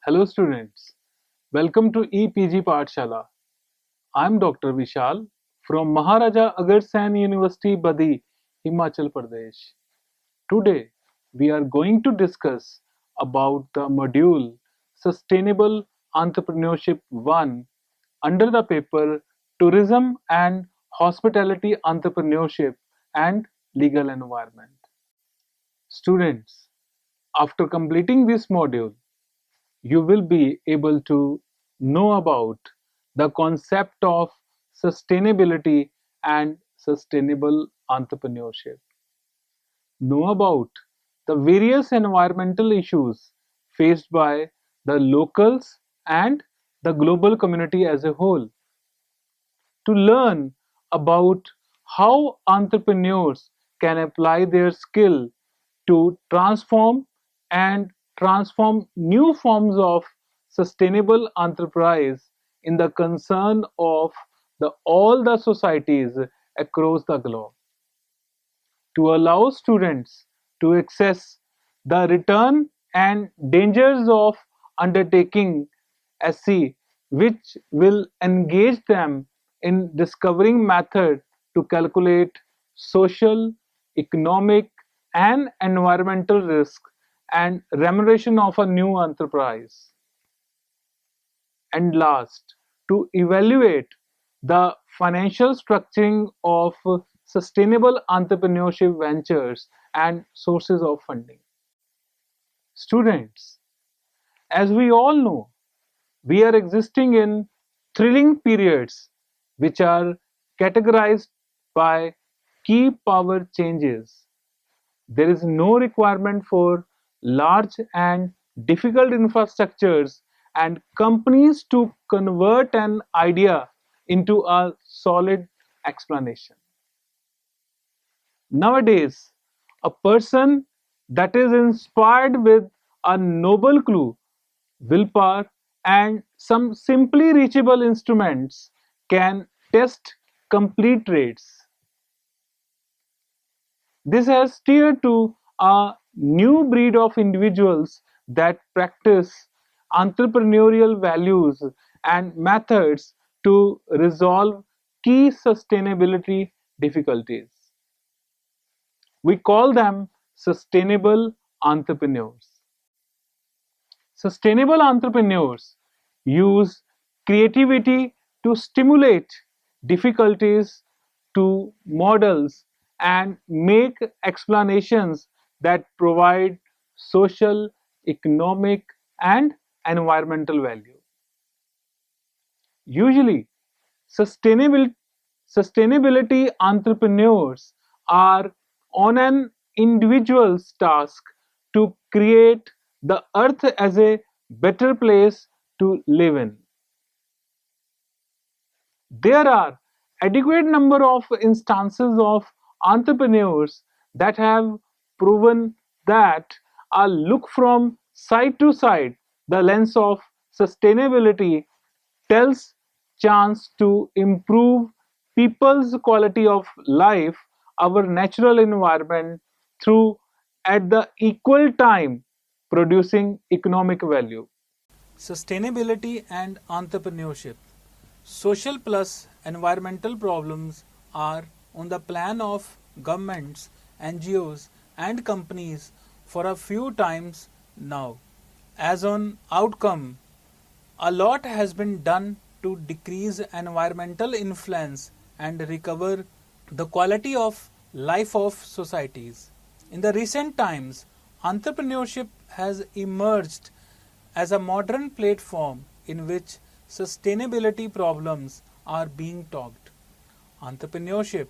Hello students, welcome to EPG Pathshala. I am Dr. Vishal from Maharaja Agarsen University, Badi, Himachal Pradesh. Today we are going to discuss about the module Sustainable Entrepreneurship 1 under the paper Tourism and Hospitality Entrepreneurship and Legal Environment. Students, after completing this module, you will be able to know about the concept of sustainability and sustainable entrepreneurship. Know about the various environmental issues faced by the locals and the global community as a whole. To learn about how entrepreneurs can apply their skill to transform new forms of sustainable enterprise in the concern of all the societies across the globe, to allow students to access the return and dangers of undertaking SC, which will engage them in discovering method to calculate social, economic, and environmental risk and remuneration of a new enterprise. And last, to evaluate the financial structuring of sustainable entrepreneurship ventures and sources of funding. Students, as we all know, we are existing in thrilling periods which are categorized by key power changes. There is no requirement for large and difficult infrastructures and companies to convert an idea into a solid explanation. Nowadays, a person that is inspired with a noble clue, willpower, and some simply reachable instruments can test complete traits. This has steered to a new breed of individuals that practice entrepreneurial values and methods to resolve key sustainability difficulties. We call them sustainable entrepreneurs. Sustainable entrepreneurs use creativity to stimulate difficulties to models and make explanations that provide social, economic, and environmental value. Usually, sustainable, sustainability entrepreneurs are on an individual's task to create the earth as a better place to live in. There are adequate number of instances of entrepreneurs that have proven that a look from side to side the lens of sustainability tells chance to improve people's quality of life, our natural environment through at the equal time producing economic value. Sustainability and entrepreneurship. Social plus environmental problems are on the plan of governments, NGOs, and companies for a few times now. As an outcome, a lot has been done to decrease environmental influence and recover the quality of life of societies. In the recent times, entrepreneurship has emerged as a modern platform in which sustainability problems are being talked. Entrepreneurship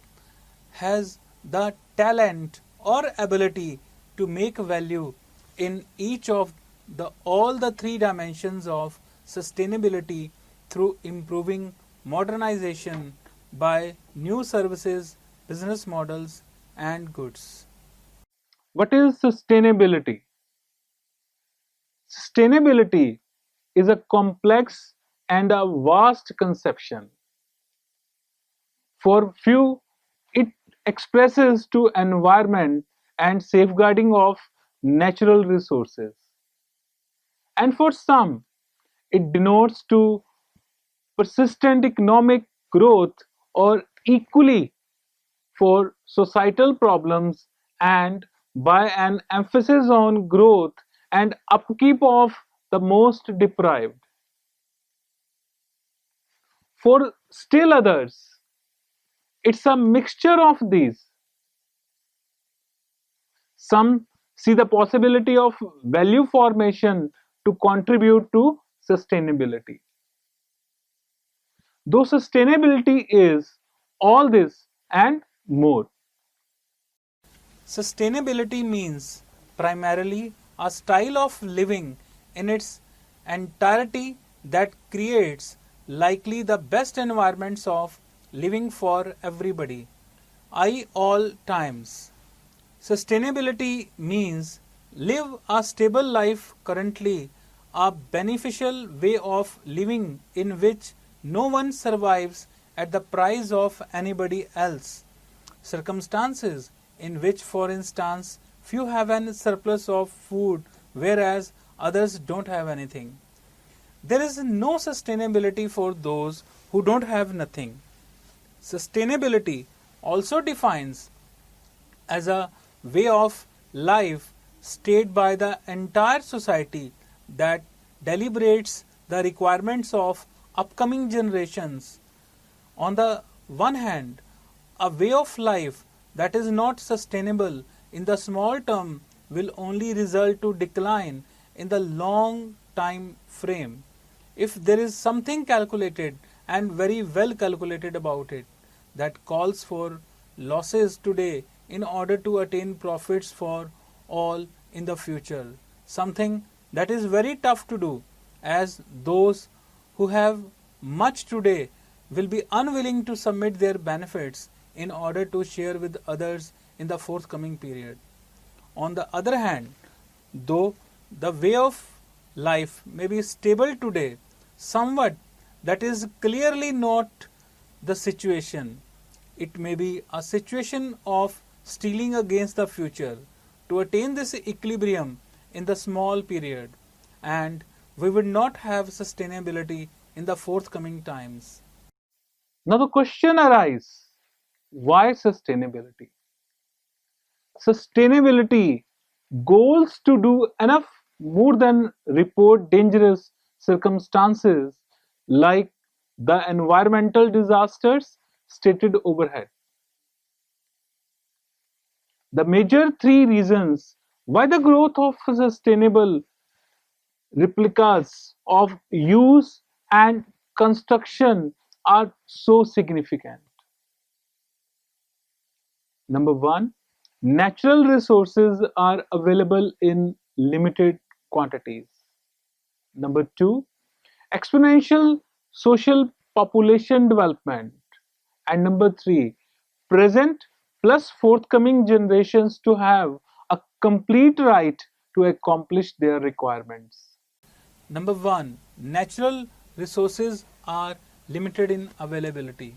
has the talent or ability to make value in each of all the three dimensions of sustainability through improving modernization by new services, business models, and goods. What is sustainability? Sustainability is a complex and a vast conception. For few, it expresses to environment and safeguarding of natural resources. And for some, it denotes to persistent economic growth, or equally for societal problems, and by an emphasis on growth and upkeep of the most deprived. For still others, it's a mixture of these. Some see the possibility of value formation to contribute to sustainability. Though sustainability is all this and more. Sustainability means primarily a style of living in its entirety that creates likely the best environments of living for everybody, I all times. Sustainability means live a stable life currently, a beneficial way of living in which no one survives at the price of anybody else. Circumstances in which, for instance, few have an surplus of food whereas others don't have anything. There is no sustainability for those who don't have nothing. Sustainability also defines as a way of life stayed by the entire society that deliberates the requirements of upcoming generations. On the one hand, a way of life that is not sustainable in the small term will only result to decline in the long time frame. If there is something calculated and very well calculated about it that calls for losses today in order to attain profits for all in the future, something that is very tough to do, as those who have much today will be unwilling to submit their benefits in order to share with others in the forthcoming period. On the other hand, though the way of life may be stable today, somewhat that is clearly not the situation. It may be a situation of stealing against the future to attain this equilibrium in the small period, and we would not have sustainability in the forthcoming times. Now the question arises, why sustainability? Sustainability goals to do enough more than report dangerous circumstances like the environmental disasters stated overhead. The major three reasons why the growth of sustainable replicas of use and construction are so significant. Number one, natural resources are available in limited quantities. Number two, exponential social population development. And number three, present plus forthcoming generations to have a complete right to accomplish their requirements. Number one, natural resources are limited in availability.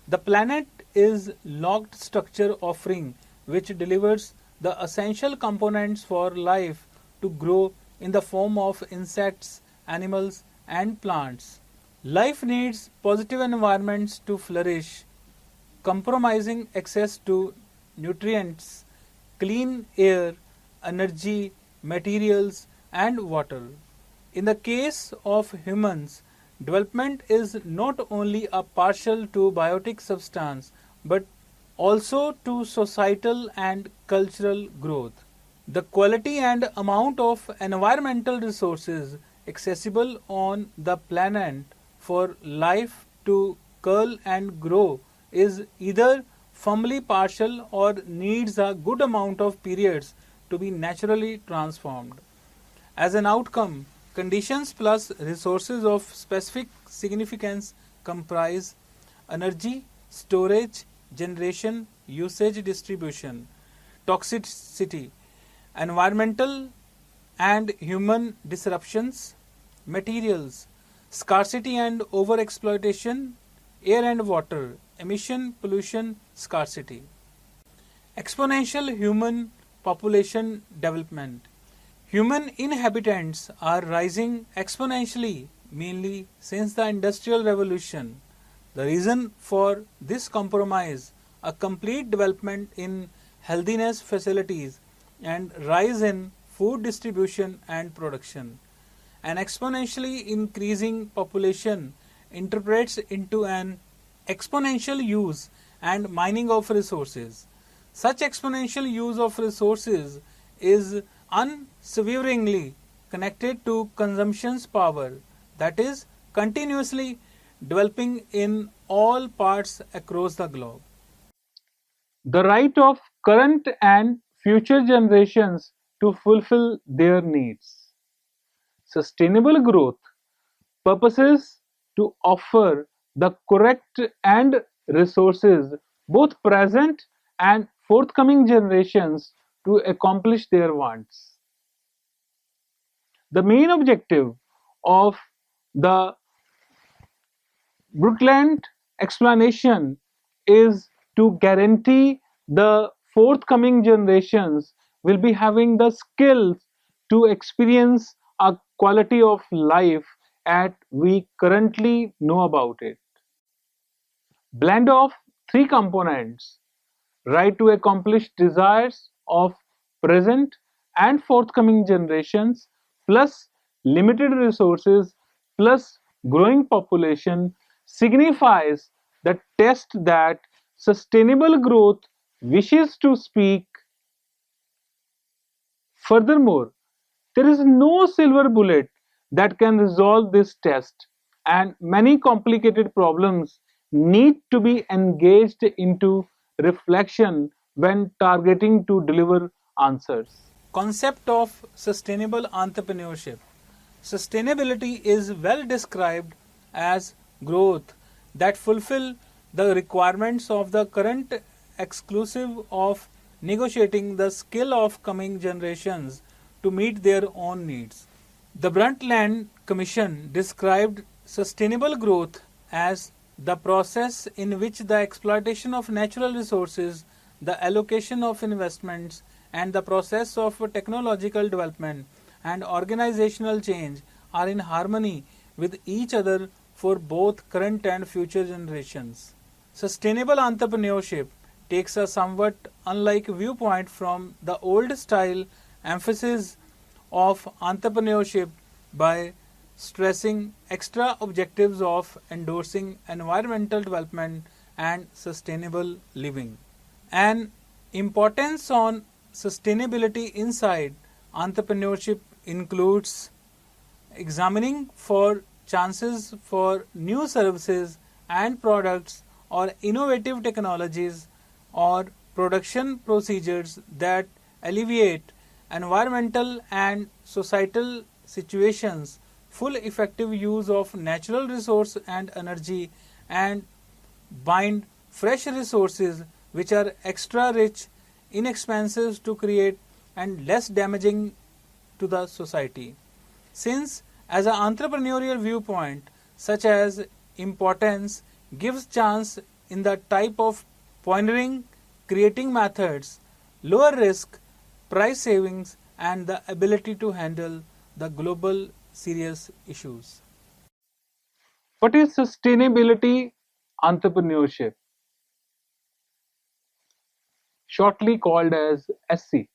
The planet is locked structure offering which delivers the essential components for life to grow in the form of insects, animals and plants. Life needs positive environments to flourish, compromising access to nutrients, clean air, energy, materials, and water. In the case of humans, development is not only a partial to biotic substance but also to societal and cultural growth. The quality and amount of environmental resources accessible on the planet for life to curl and grow is either firmly partial or needs a good amount of periods to be naturally transformed. As an outcome, conditions plus resources of specific significance comprise energy, storage, generation, usage, distribution, toxicity, environmental and human disruptions, materials, scarcity and overexploitation, air and water, emission, pollution, scarcity. Exponential human population development. Human inhabitants are rising exponentially, mainly since the Industrial Revolution. The reason for this compromise, a complete development in healthiness facilities and rise in food distribution and production. An exponentially increasing population interprets into an exponential use and mining of resources. Such exponential use of resources is unswervingly connected to consumption's power, that is, continuously developing in all parts across the globe. The right of current and future generations to fulfill their needs. Sustainable growth purposes to offer the correct and resources both present and forthcoming generations to accomplish their wants. The main objective of the Brundtland explanation is to guarantee the forthcoming generations will be having the skills to experience a quality of life that we currently know about it. Blend of three components: right to accomplish desires of present and forthcoming generations, plus limited resources, plus growing population, signifies the test that sustainable growth wishes to speak. Furthermore, there is no silver bullet that can resolve this test, and many complicated problems need to be engaged into reflection when targeting to deliver answers. Concept of sustainable entrepreneurship. Sustainability is well described as growth that fulfill the requirements of the current exclusive of negotiating the skill of coming generations to meet their own needs. The Brundtland Commission described sustainable growth as the process in which the exploitation of natural resources, the allocation of investments, and the process of technological development and organizational change are in harmony with each other for both current and future generations. Sustainable entrepreneurship takes a somewhat unlike viewpoint from the old style emphasis of entrepreneurship by stressing extra objectives of endorsing environmental development and sustainable living. An importance on sustainability inside entrepreneurship includes examining for chances for new services and products or innovative technologies or production procedures that alleviate environmental and societal situations, full effective use of natural resource and energy, and bind fresh resources which are extra rich, inexpensive to create, and less damaging to the society. Since, as an entrepreneurial viewpoint, such as importance gives chance in the type of pioneering, creating methods, lower risk, price savings, and the ability to handle the global serious issues. What is sustainability entrepreneurship? Shortly called as SC.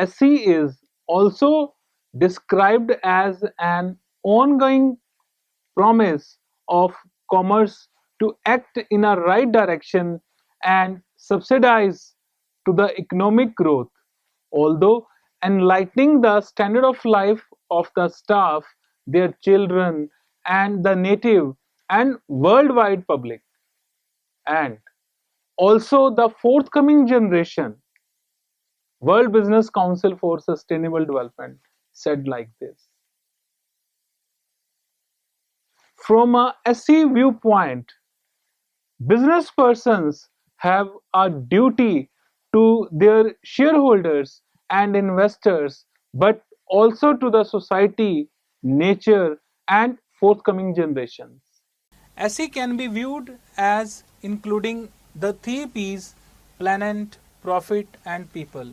SC is also described as an ongoing promise of commerce to act in a right direction and subsidize to the economic growth, although enlightening the standard of life of the staff, their children, and the native and worldwide public, and also the forthcoming generation. World Business Council for Sustainable Development said like this: from a SC viewpoint, business persons have a duty to their shareholders and investors, but also to the society, nature, and forthcoming generations. SE can be viewed as including the three P's: planet, profit, and people.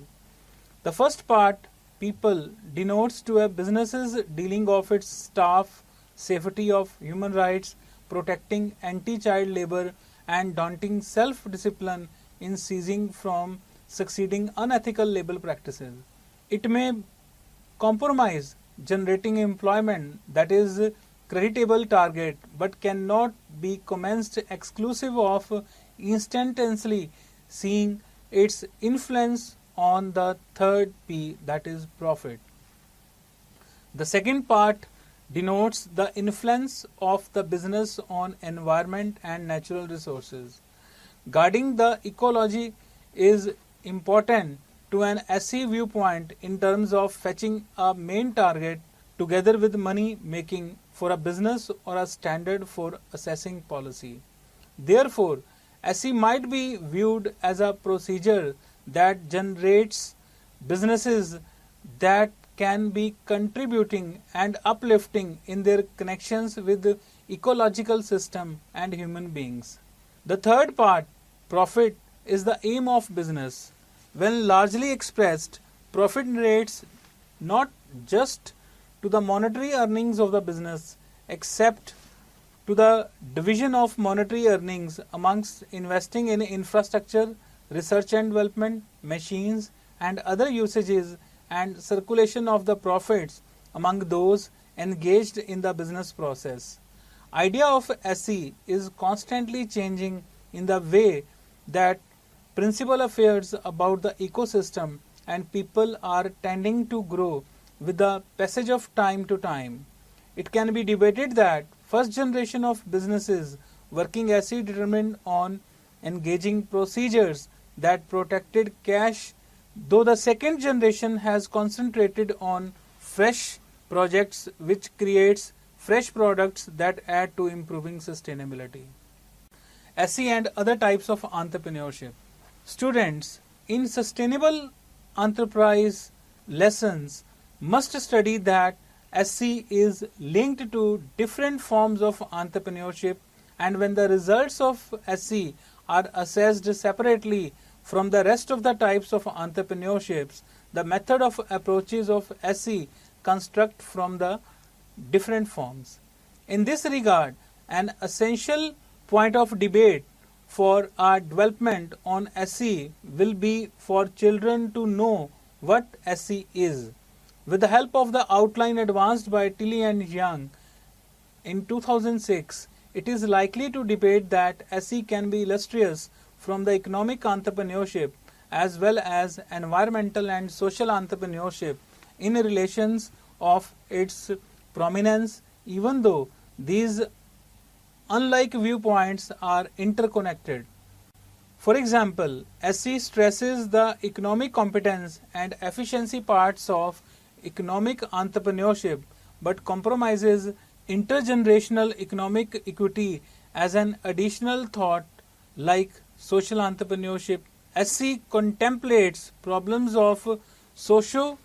The first part people denotes to a business's dealing of its staff, safety of human rights, protecting anti-child labor, and daunting self-discipline in ceasing from succeeding unethical labor practices. It may compromise generating employment that is creditable target but cannot be commenced exclusive of instantaneously seeing its influence on the third P, that is profit. The second part denotes the influence of the business on environment and natural resources. Guarding the ecology is important to an SE viewpoint in terms of fetching a main target together with money making for a business or a standard for assessing policy. Therefore, SE might be viewed as a procedure that generates businesses that can be contributing and uplifting in their connections with the ecological system and human beings. The third part, profit, is the aim of business. When largely expressed, profit relates not just to the monetary earnings of the business, except to the division of monetary earnings amongst investing in infrastructure, research and development, machines, and other usages, and circulation of the profits among those engaged in the business process. Idea of SE is constantly changing in the way that principal affairs about the ecosystem and people are tending to grow with the passage of time to time. It can be debated that first generation of businesses working SE determined on engaging procedures that protected cash, though the second generation has concentrated on fresh projects which creates fresh products that add to improving sustainability. SE and other types of entrepreneurship. Students in sustainable enterprise lessons must study that SE is linked to different forms of entrepreneurship, and when the results of SE are assessed separately from the rest of the types of entrepreneurships, the method of approaches of SE construct from the different forms. In this regard, an essential point of debate for our development on SE will be for children to know what SE is. With the help of the outline advanced by Tilly and Young in 2006, it is likely to debate that SE can be illustrious from the economic entrepreneurship as well as environmental and social entrepreneurship in relations of its prominence, even though these unlike viewpoints are interconnected. For example, SE stresses the economic competence and efficiency parts of economic entrepreneurship but compromises intergenerational economic equity as an additional thought like social entrepreneurship. SE contemplates problems of socio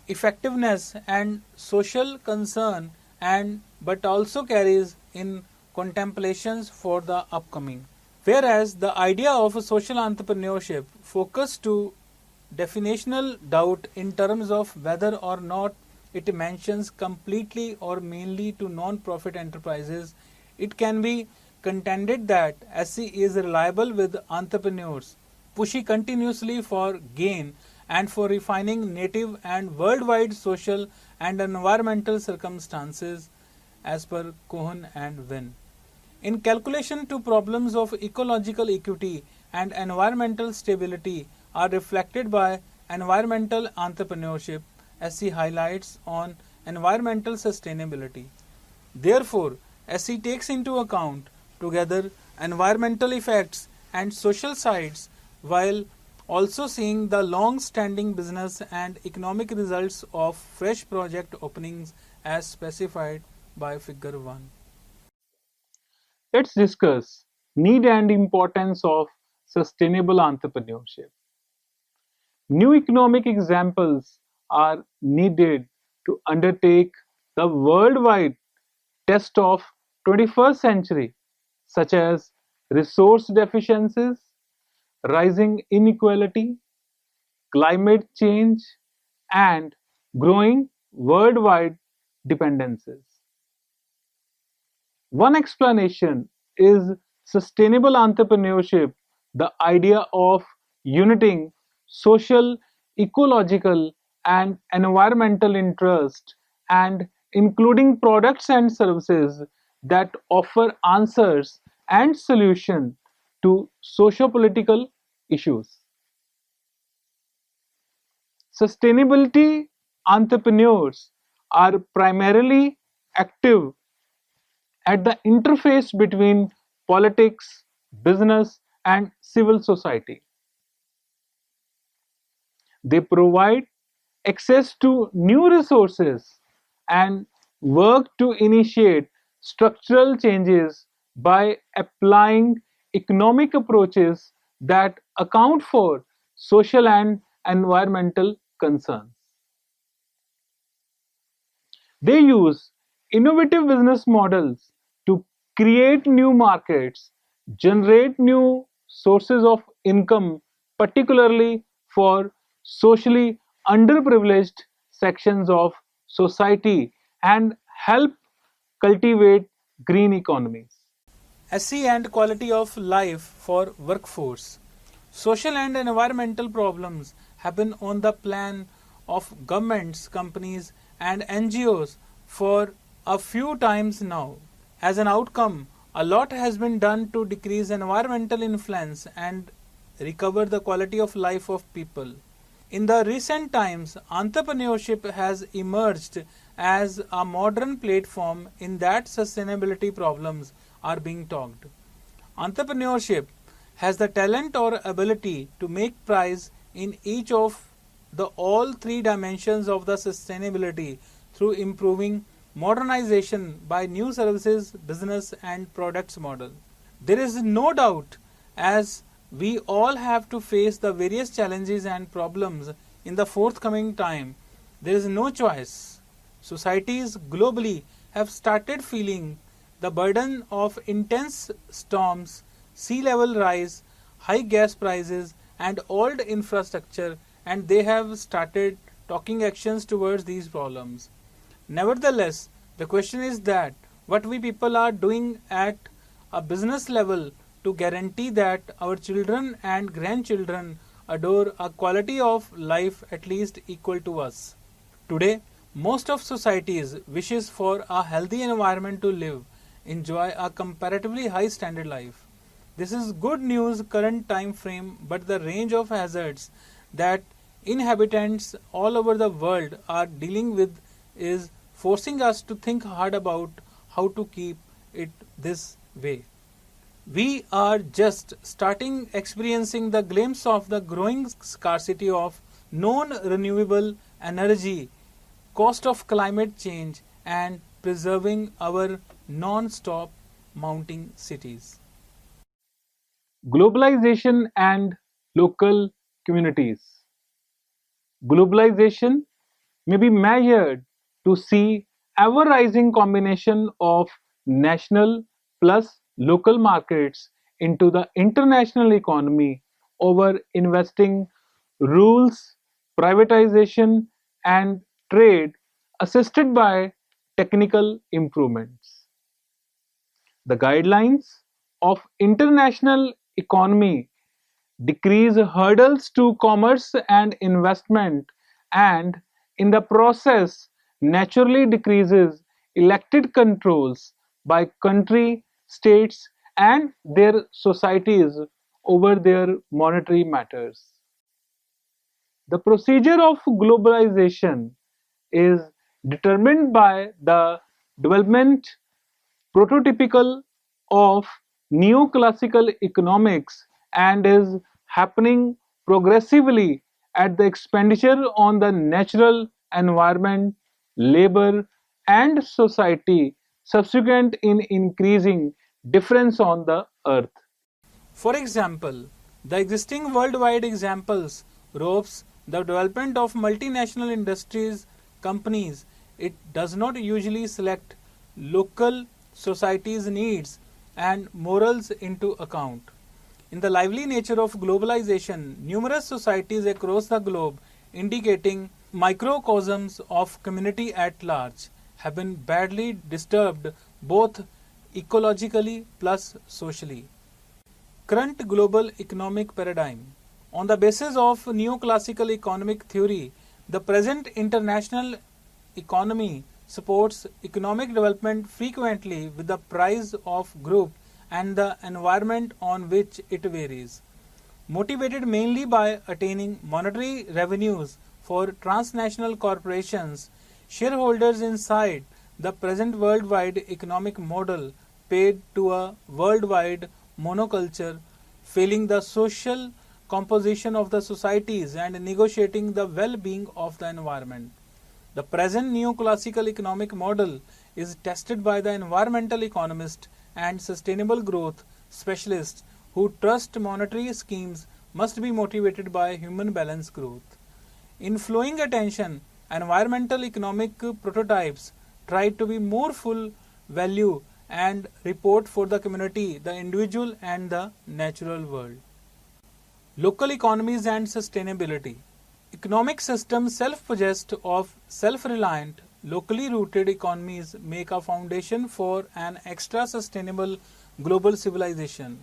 effectiveness and social concern and but also carries in contemplations for the upcoming. Whereas the idea of a social entrepreneurship focus to definitional doubt in terms of whether or not it mentions completely or mainly to non-profit enterprises, it can be contended that SE is reliable with entrepreneurs, pushing continuously for gain and for refining native and worldwide social and environmental circumstances as per Cohen and Wynne. In calculation to problems of ecological equity and environmental stability are reflected by environmental entrepreneurship, SE highlights on environmental sustainability. Therefore, SE takes into account together environmental effects and social sides while also seeing the long-standing business and economic results of fresh project openings as specified by figure 1. Let's discuss need and importance of sustainable entrepreneurship. New economic examples are needed to undertake the worldwide test of 21st century, such as resource deficiencies, rising inequality, climate change, and growing worldwide dependencies. One explanation is sustainable entrepreneurship, the idea of uniting social, ecological, and environmental interest and including products and services that offer answers and solutions to socio-political issues. Sustainability entrepreneurs are primarily active at the interface between politics, business, and civil society. They provide access to new resources and work to initiate structural changes by applying economic approaches that account for social and environmental concerns. They use innovative business models to create new markets, generate new sources of income, particularly for socially underprivileged sections of society, and help cultivate green economies. SE and quality of life for workforce. Social and environmental problems have been on the plan of governments, companies, and NGOs for a few times now. As an outcome, a lot has been done to decrease environmental influence and recover the quality of life of people. In the recent times, entrepreneurship has emerged as a modern platform in that sustainability problems are being talked. Entrepreneurship has the talent or ability to make prize in each of the all three dimensions of the sustainability through improving modernization by new services, business and products model. There is no doubt as we all have to face the various challenges and problems in the forthcoming time. There is no choice. Societies globally have started feeling the burden of intense storms, sea level rise, high gas prices, and old infrastructure, and they have started taking actions towards these problems. Nevertheless, the question is that what we people are doing at a business level to guarantee that our children and grandchildren adore a quality of life at least equal to us. Today, most of societies wishes for a healthy environment to live, enjoy a comparatively high standard life. This is good news current time frame, but the range of hazards that inhabitants all over the world are dealing with is forcing us to think hard about how to keep it this way. We are just starting experiencing the glimpse of the growing scarcity of non-renewable energy, cost of climate change, and preserving our non-stop mounting cities. Globalization and local communities. Globalization may be measured to see ever rising combination of national plus local markets into the international economy over investing rules, privatization, and trade assisted by technical improvements. The guidelines of international economy decrease hurdles to commerce and investment and in the process naturally decreases elected controls by country, states and their societies over their monetary matters. The procedure of globalization is determined by the development prototypical of neoclassical economics and is happening progressively at the expenditure on the natural environment, labor, and society, subsequent in increasing difference on the earth. For example, the existing worldwide examples ropes the development of multinational industries companies. It does not usually select local societies' needs and morals into account. In the lively nature of globalization, numerous societies across the globe indicating microcosms of community at large have been badly disturbed both ecologically plus socially. Current global economic paradigm. On the basis of neoclassical economic theory, the present international economy supports economic development frequently with the price of group and the environment on which it varies. Motivated mainly by attaining monetary revenues for transnational corporations, shareholders inside the present worldwide economic model paid to a worldwide monoculture, failing the social composition of the societies and negotiating the well-being of the environment. The present neoclassical economic model is tested by the environmental economist and sustainable growth specialists who trust monetary schemes must be motivated by human balance growth. In flowing attention, environmental economic prototypes try to be more full value and report for the community, the individual and the natural world. Local economies and sustainability. Economic systems self-possessed of self-reliant, locally rooted economies make a foundation for an extra sustainable global civilization.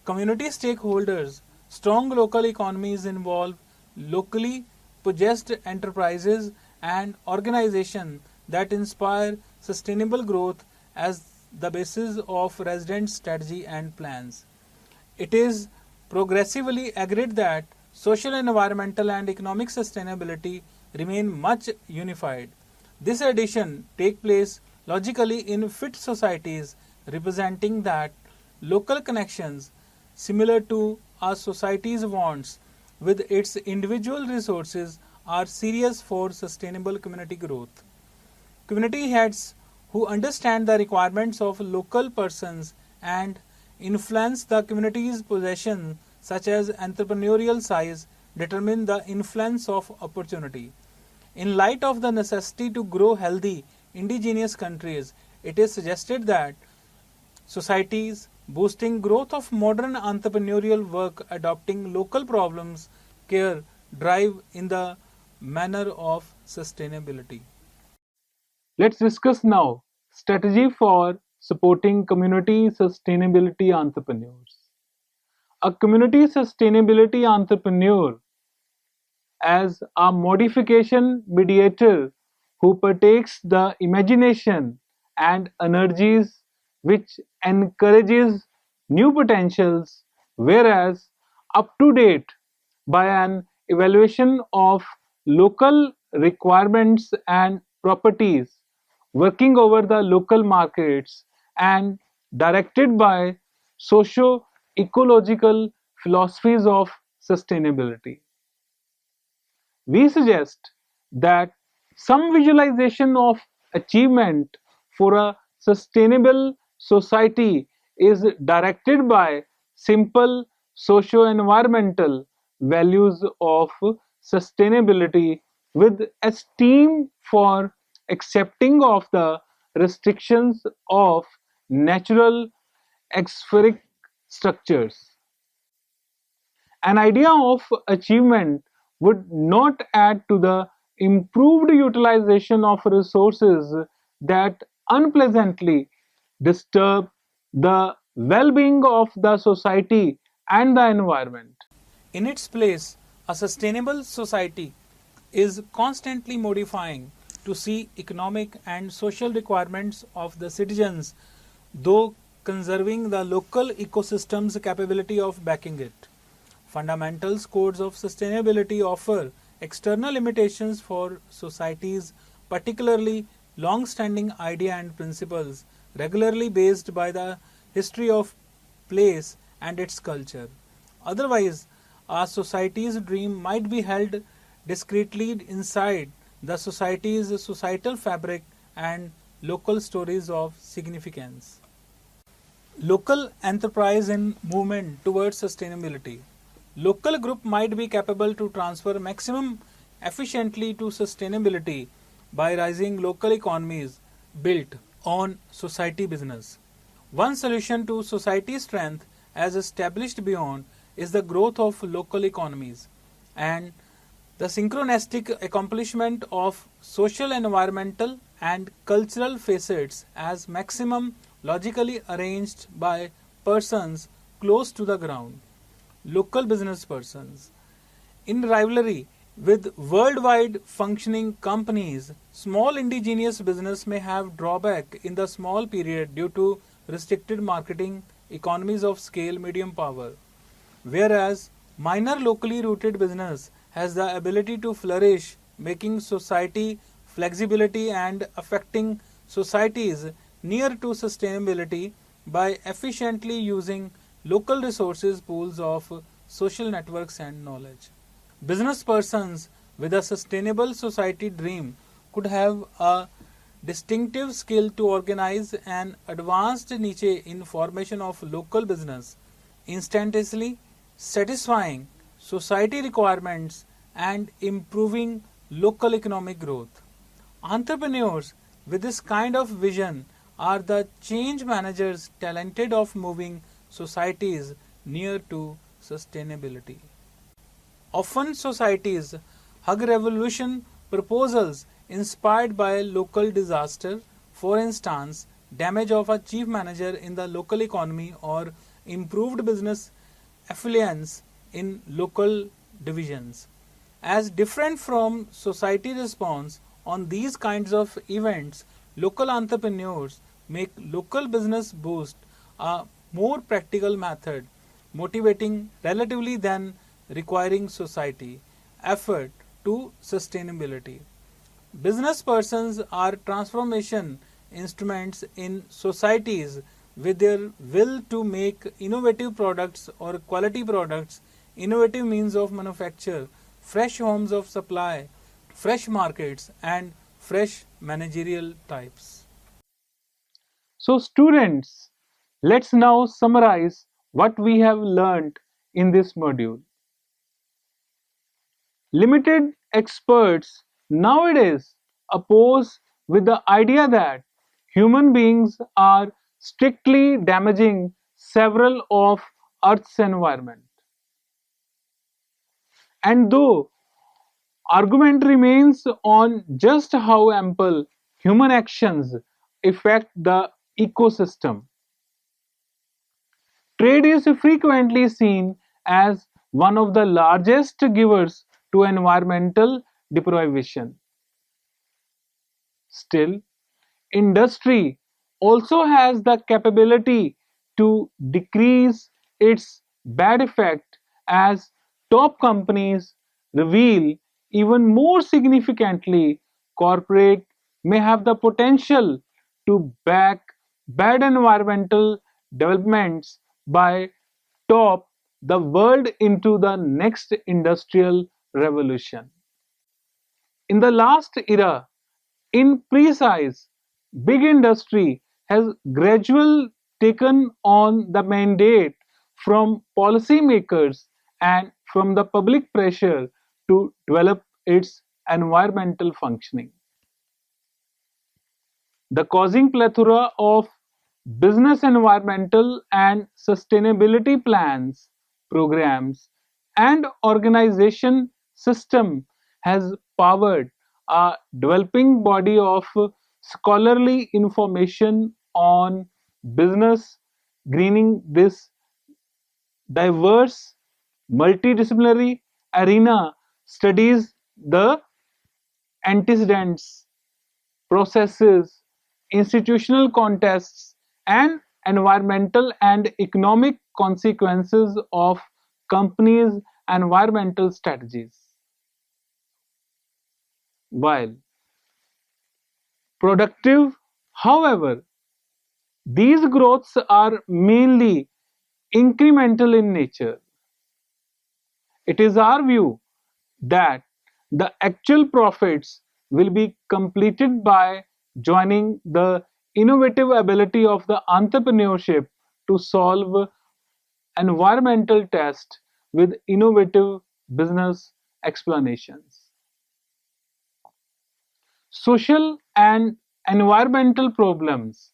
Community stakeholders. Strong local economies involve locally possessed enterprises and organizations that inspire sustainable growth as the basis of resident strategy and plans. It is progressively agreed that social, environmental, and economic sustainability remain much unified. This addition takes place logically in fit societies representing that local connections similar to a society's wants with its individual resources are serious for sustainable community growth. Community heads who understand the requirements of local persons and influence the community's possession such as entrepreneurial size determine the influence of opportunity. In light of the necessity to grow healthy indigenous countries, it is suggested that societies boosting growth of modern entrepreneurial work adopting local problems care drive in the manner of sustainability. Let's discuss now strategy for supporting community sustainability entrepreneurs. A community sustainability entrepreneur as a modification mediator who partakes the imagination and energies which encourages new potentials, whereas up to date by an evaluation of local requirements and properties, working over the local markets and directed by socio-ecological philosophies of sustainability. We suggest that some visualization of achievement for a sustainable society is directed by simple socio-environmental values of sustainability with esteem for accepting of the restrictions of natural expheric structures. An idea of achievement would not add to the improved utilization of resources that unpleasantly disturb the well-being of the society and the environment. In its place, a sustainable society is constantly modifying to see economic and social requirements of the citizens, though conserving the local ecosystem's capability of backing it. Fundamentals codes of sustainability offer external limitations for societies, particularly long-standing idea and principles, regularly based by the history of place and its culture. Otherwise, a society's dream might be held discreetly inside the society's societal fabric and local stories of significance. Local enterprise and movement towards sustainability. Local group might be capable to transfer maximum efficiently to sustainability by rising local economies built on society business. One solution to society strength as established beyond is the growth of local economies and The synchronistic accomplishment of social, environmental, and cultural facets as maximum logically arranged by persons close to the ground, local business persons. In rivalry with worldwide functioning companies, small indigenous business may have drawback in the small period due to restricted marketing, economies of scale, medium power. Whereas minor locally rooted business has the ability to flourish, making society flexibility and affecting societies near to sustainability by efficiently using local resources pools of social networks and knowledge. Business persons with a sustainable society dream could have a distinctive skill to organize an advanced niche in formation of local business, instantaneously satisfying society requirements and improving local economic growth. Entrepreneurs with this kind of vision are the change managers talented of moving societies near to sustainability. Often societies hug revolution proposals inspired by local disaster, for instance, damage of a chief manager in the local economy or improved business affluence in local divisions. As different from society response on these kinds of events, local entrepreneurs make local business boost a more practical method, motivating relatively than requiring society effort to sustainability. Business persons are transformation instruments in societies with their will to make innovative products or quality products, innovative means of manufacture, fresh homes of supply, fresh markets, and fresh managerial types. So, students, let's now summarize what we have learned in this module. Limited experts nowadays oppose with the idea that human beings are strictly damaging several of Earth's environment. And though argument remains on just how ample human actions affect the ecosystem, trade is frequently seen as one of the largest givers to environmental deprivation. Still, industry also has the capability to decrease its bad effect as top companies reveal. Even more significantly, corporate may have the potential to back bad environmental developments by top the world into the next industrial revolution. In the last era, in precise, big industry has gradually taken on the mandate from policymakers and from the public pressure to develop its environmental functioning. The causing plethora of business environmental and sustainability plans, programs, and organization system has powered a developing body of scholarly information on business greening. This diverse multidisciplinary arena studies the antecedents, processes, institutional contexts, and environmental and economic consequences of companies' environmental strategies. While productive, however, these growths are mainly incremental in nature. It is our view that the actual profits will be completed by joining the innovative ability of the entrepreneurship to solve environmental tests with innovative business explanations. Social and environmental problems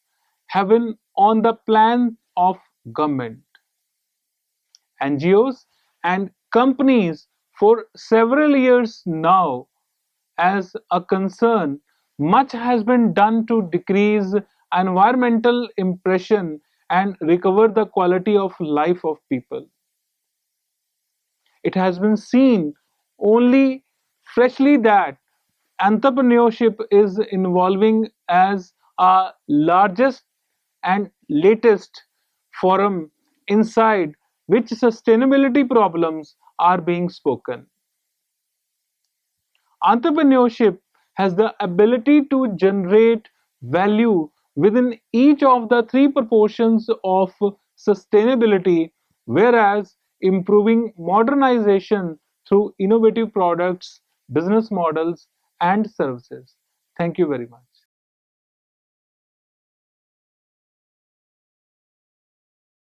have been on the plan of government, NGOs, and companies For several years now, as a concern, much has been done to decrease environmental impression and recover the quality of life of people. It has been seen only freshly that entrepreneurship is evolving as a largest and latest forum inside which sustainability problems are being spoken. Entrepreneurship has the ability to generate value within each of the three proportions of sustainability, whereas improving modernization through innovative products, business models, and services. Thank you very much.